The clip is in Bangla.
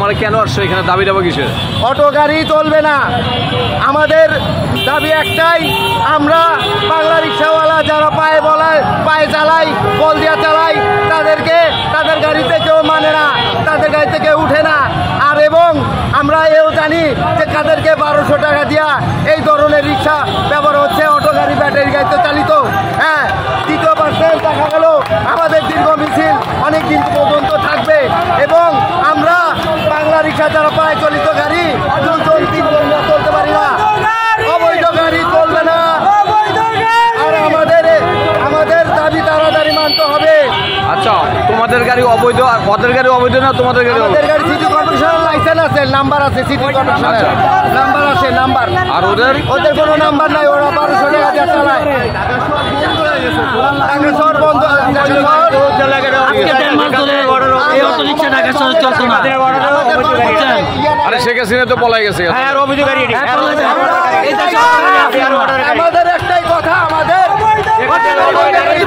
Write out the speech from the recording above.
আপনারা কেন আসছে এখানে? দাবি দাবা কিসের? অটো গাড়ি চলবে না। আমাদের দাবি একটাই, আমরা বাংলা রিক্সাওয়ালা যারা পায়ে চালাই, বল দিয়া চালাই, তাদের গাড়িতে কেউ মানে না, তাদের গাড়িতে কেউ উঠে না। আর এবং আমরা এও জানি যে তাদেরকে 1200 টাকা দিয়া এই ধরনের রিক্সা ব্যবহার হচ্ছে, অটো গাড়ি ব্যাটারি গাড়িতে চালিত। হ্যাঁ, দ্বিতীয় পার্সেন্ট দেখা গেল আমাদের দীর্ঘ মিছিল অনেক দিন পর্যন্ত থাকবে এবং আমরা বাংলা রিক্সা যারা পায়ে চলিত গাড়ি 2 জন 3 জন চলতে পারি না, অবৈধ গাড়ি চলবে না। আর আমাদের দাবি তাড়াতাড়ি মানতে হবে। আচ্ছা, তোমাদের গাড়ি অবৈধ আর ওদের গাড়ি অবৈধ না? তোমাদের গাড়ি? আমাদের গাড়ি সিটি কর্পোরেশনের লাইসেন্স আছে, নাম্বার আছে, সিটি কর্পোরেশনের নাম্বার আছে, নাম্বার। আর ওদের কোনো নাম্বার নাই, ওরা 1200 টাকা দিয়ে চালায়। ঢাকা শহর বন্ধ, আরে শেখ হাসিনা তো পলাই গেছে। আমাদের একটাই কথা, আমাদের গাড়ি